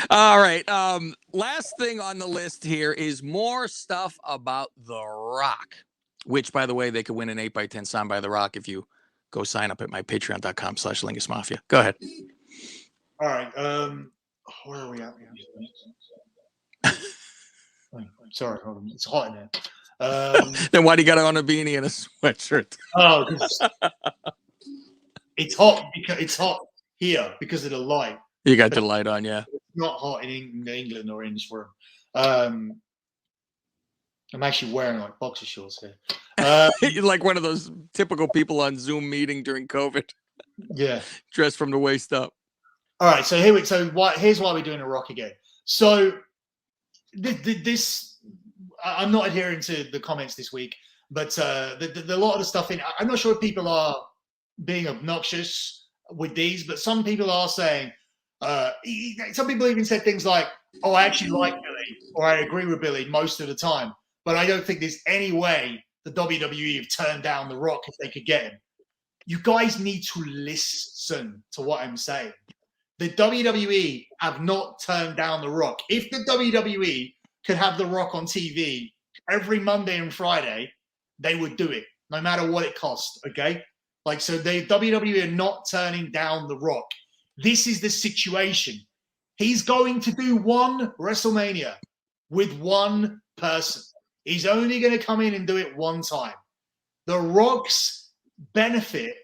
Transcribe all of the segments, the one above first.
All right. Last thing on the list here is more stuff about The Rock, which, by the way, they could win an 8x10 signed by The Rock if you go sign up at my patreon.com/LingusMafia. Go ahead. All right. Where are we at? Sorry, hold on. It's hot in there. Then why do you got on a beanie and a sweatshirt? Oh, it's hot because it's hot here because of the light. You got the light on, yeah. It's not hot in England or in this room. I'm actually wearing like boxer shorts here. You're like one of those typical people on Zoom meeting during COVID. Yeah, dressed from the waist up. All right, so here's why we're doing a Rock again. So this I'm not adhering to the comments this week, but a lot of the stuff in, I'm not sure if people are being obnoxious with these, but some people are saying, some people even said things like, oh, I actually like Billy, or I agree with Billy most of the time, but I don't think there's any way the WWE have turned down The Rock if they could get him. You guys need to listen to what I'm saying. The WWE have not turned down The Rock. If the WWE could have The Rock on TV every Monday and Friday, they would do it, no matter what it costs, okay? Like, so the WWE are not turning down The Rock. This is the situation. He's going to do one WrestleMania with one person. He's only going to come in and do it one time. The Rock's benefit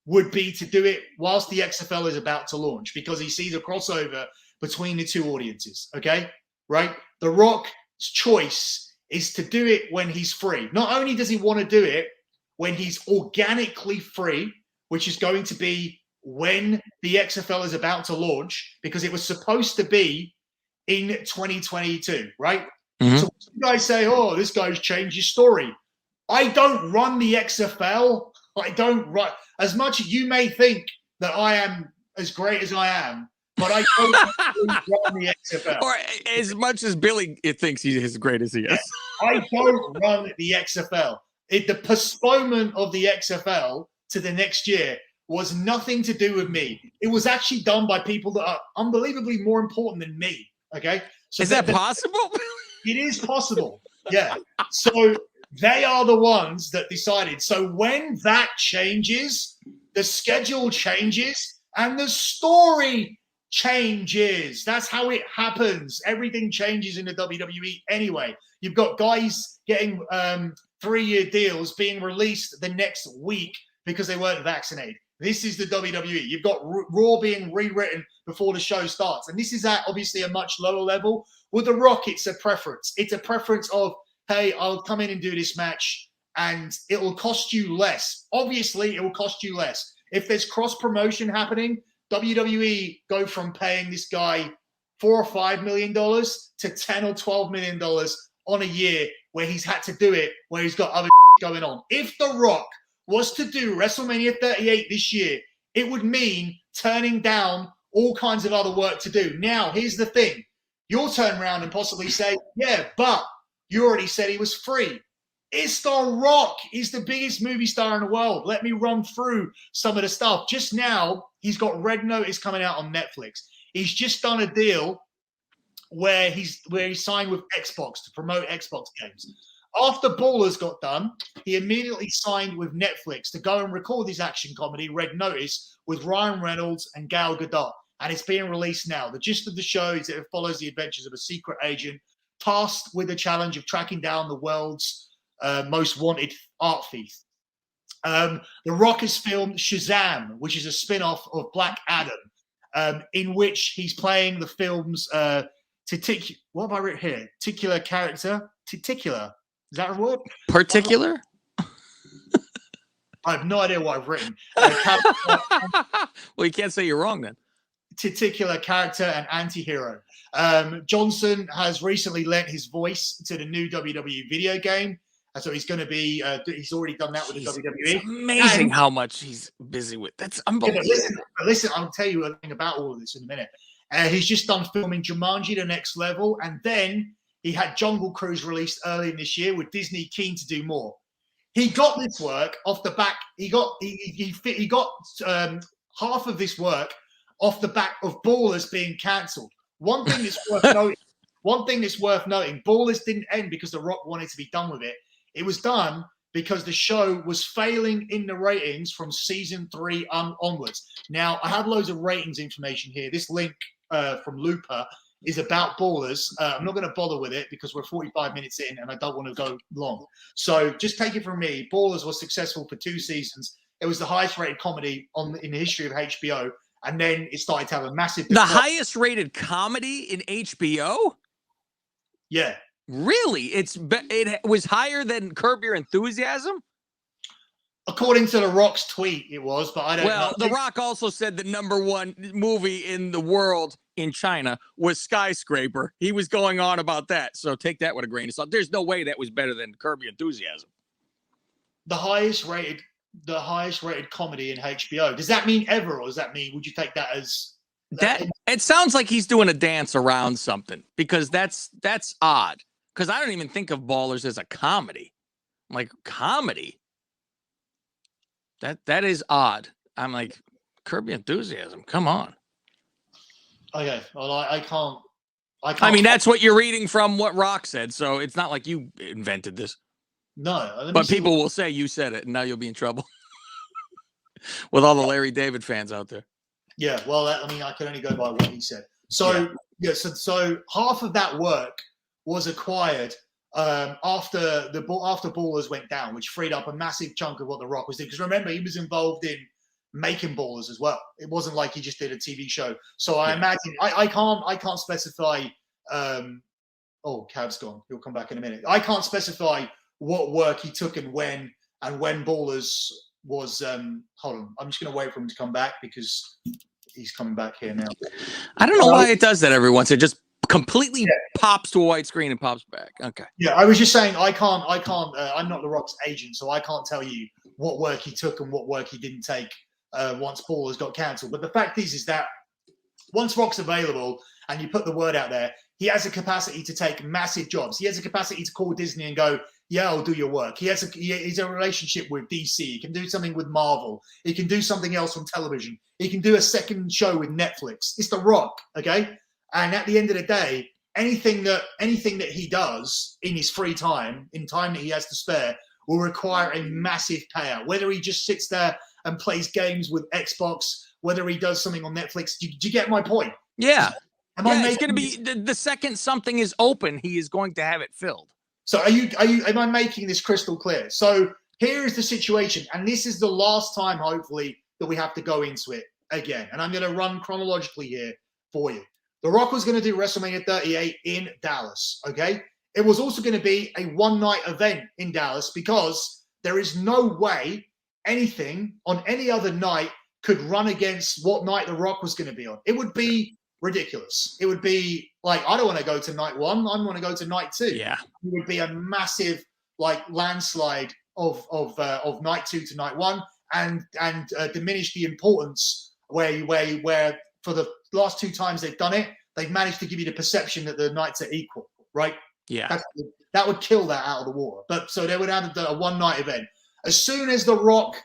would be to do it whilst the XFL is about to launch, because he sees a crossover between the two audiences, okay? Right? The Rock's choice is to do it when he's free. Not only does he want to do it when he's organically free, which is going to be when the XFL is about to launch, because it was supposed to be in 2022, right? Mm-hmm. So you guys say, oh, this guy's changed his story. I don't run the XFL. I don't run. As much as you may think that I am as great as I am, but I don't run the XFL. Or as much as Billy thinks he's as great as he is. I don't run the XFL. The postponement of the XFL to the next year was nothing to do with me. It was actually done by people that are unbelievably more important than me. Okay, so is that possible? It is possible. Yeah. So they are the ones that decided. So when that changes, the schedule changes and the story changes. That's how it happens. Everything changes in the WWE anyway. You've got guys getting 3-year deals being released the next week because they weren't vaccinated. This is the WWE. You've got Raw being rewritten before the show starts. And this is at obviously a much lower level. With The Rock, it's a preference. It's a preference of, hey, I'll come in and do this match and it will cost you less. Obviously, it will cost you less. If there's cross-promotion happening, WWE go from paying this guy $4 or $5 million to $10 or $12 million on a year where he's had to do it, where he's got other going on. If The Rock was to do WrestleMania 38 this year, it would mean turning down all kinds of other work to do. Now, here's the thing. You'll turn around and possibly say, yeah, but you already said he was free. It's The Rock. He's the biggest movie star in the world. Let me run through some of the stuff. Just now, he's got Red Notice coming out on Netflix. He's just done a deal where he signed with Xbox to promote Xbox games. After Ballers got done, he immediately signed with Netflix to go and record his action comedy, Red Notice, with Ryan Reynolds and Gal Gadot. And it's being released now. The gist of the show is that it follows the adventures of a secret agent tasked with the challenge of tracking down the world's most wanted art thief. The Rock has filmed Shazam, which is a spin-off of Black Adam, in which he's playing the film's what have I written here? Titular character? Titular. Is that a word? Particular? I have no idea what I've written. Well, you can't say you're wrong then. Titular character and anti-hero. Johnson has recently lent his voice to the new WWE video game. So he's going to be, he's already done that with the WWE. It's amazing how much he's busy with. That's unbelievable. Yeah, listen, I'll tell you a thing about all of this in a minute. He's just done filming Jumanji: The Next Level. And then he had Jungle Cruise released early in this year with Disney keen to do more. He got this work off the back. He got half of this work off the back of Ballers being cancelled. One thing that's worth noting. One thing that's worth noting: Ballers didn't end because The Rock wanted to be done with it. It was done because the show was failing in the ratings from season 3 onwards. Now, I have loads of ratings information here. This link from Looper is about Ballers. I'm not going to bother with it because we're 45 minutes in and I don't want to go long. So just take it from me. Ballers was successful for 2 seasons. It was the highest rated comedy in the history of HBO. And then it started to have a massive... The highest rated comedy in HBO? Yeah. Really? It was higher than Curb Your Enthusiasm? According to The Rock's tweet, it was, but I don't know. Well, The Rock also said the #1 movie in the world in China was Skyscraper. He was going on about that, so take that with a grain of salt. There's no way that was better than Curb Your Enthusiasm. The highest rated comedy in HBO. Does that mean ever, or does that mean, would you take that as... It sounds like he's doing a dance around something, because that's odd. Because I don't even think of Ballers as a comedy. I'm like, comedy? That is odd. I'm like, Curb Your Enthusiasm, come on. Okay, well, I can't. I mean, that's what you're reading from what Rock said, so it's not like you invented this. No. But people will say you said it, and now you'll be in trouble with all the Larry David fans out there. Yeah, well, I mean, I can only go by what he said. So, so half of that work was acquired after Ballers went down, which freed up a massive chunk of what The Rock was doing. Because remember, he was involved in making Ballers as well. It wasn't like he just did a TV show. So I imagine I can't specify. Oh, Cav's gone. He'll come back in a minute. I can't specify what work he took and when Ballers was. Hold on, I'm just going to wait for him to come back because he's coming back here now. I don't know why it does that every once. It just completely pops to a white screen and pops back. Okay. Yeah, I was just saying I can't. I'm not The Rock's agent, so I can't tell you what work he took and what work he didn't take once Ballers got cancelled. But the fact is that once Rock's available and you put the word out there, he has a capacity to take massive jobs. He has a capacity to call Disney and go, yeah, I'll do your work. He's a relationship with DC. He can do something with Marvel. He can do something else on television. He can do a second show with Netflix. It's The Rock, okay? And at the end of the day, anything that he does in his free time, in time that he has to spare, will require a massive payout. Whether he just sits there and plays games with Xbox, whether he does something on Netflix. Do you get my point? Yeah. It's going to be the second something is open, he is going to have it filled. So am I making this crystal clear? So here is the situation, and this is the last time, hopefully, that we have to go into it again. And I'm going to run chronologically here for you. The Rock was going to do WrestleMania 38 in Dallas, okay? It was also going to be a one-night event in Dallas because there is no way anything on any other night could run against what night The Rock was going to be on. It would be ridiculous. It would be like, I don't want to go to night 1. I want to go to night 2. Yeah. It would be a massive landslide of night 2 to night 1 and diminish the importance where for the last 2 times they've done it, they've managed to give you the perception that the nights are equal, right? Yeah. That would kill that out of the water. But so they would have a one-night event. As soon as The Rock,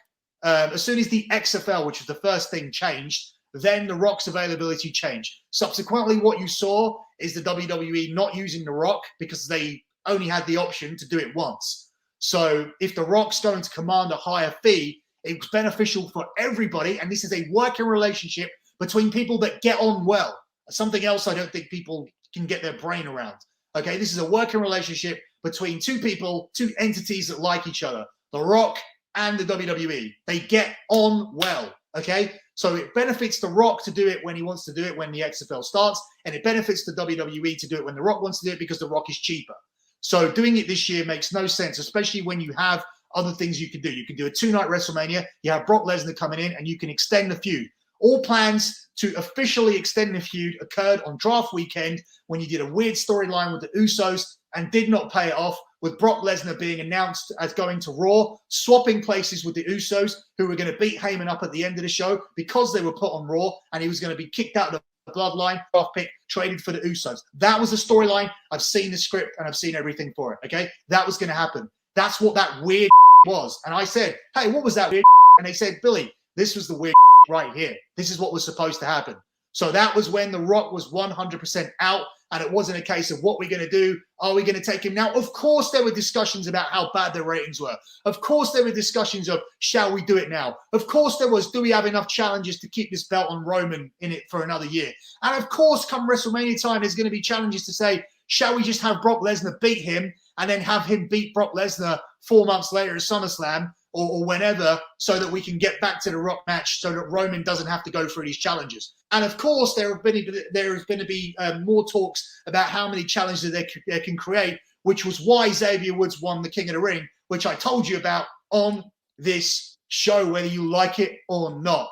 as soon as the XFL, which was the first thing, changed, then The Rock's availability changed. Subsequently, what you saw is the WWE not using The Rock because they only had the option to do it once. So if The Rock's going to command a higher fee, it's beneficial for everybody. And this is a working relationship between people that get on well. Something else I don't think people can get their brain around. Okay, this is a working relationship between 2 people, 2 entities that like each other. The Rock and the WWE. They get on well, okay? So it benefits The Rock to do it when he wants to do it when the XFL starts, and it benefits the WWE to do it when The Rock wants to do it because The Rock is cheaper. So doing it this year makes no sense, especially when you have other things you can do. You can do a 2-night WrestleMania, you have Brock Lesnar coming in, and you can extend the feud. All plans to officially extend the feud occurred on draft weekend when you did a weird storyline with the Usos and did not pay it off, with Brock Lesnar being announced as going to Raw, swapping places with the Usos, who were going to beat Heyman up at the end of the show because they were put on Raw, and he was going to be kicked out of the bloodline, draft pick, traded for the Usos. That was the storyline. I've seen the script, and I've seen everything for it, okay? That was going to happen. That's what that weird was. And I said, hey, what was that weird? And they said, Billy, this was the weird right here. This is what was supposed to happen. So that was when The Rock was 100% out, and it wasn't a case of what we're going to do. Are we going to take him now? Of course, there were discussions about how bad the ratings were. Of course, there were discussions of, shall we do it now? Of course, there was, do we have enough challenges to keep this belt on Roman in it for another year? And of course, come WrestleMania time, there's going to be challenges to say, shall we just have Brock Lesnar beat him and then have him beat Brock Lesnar 4 months later at SummerSlam or whenever, so that we can get back to the Rock match so that Roman doesn't have to go through these challenges. And of course, there is going to be more talks about how many challenges they can create, which was why Xavier Woods won the King of the Ring, which I told you about on this show, whether you like it or not.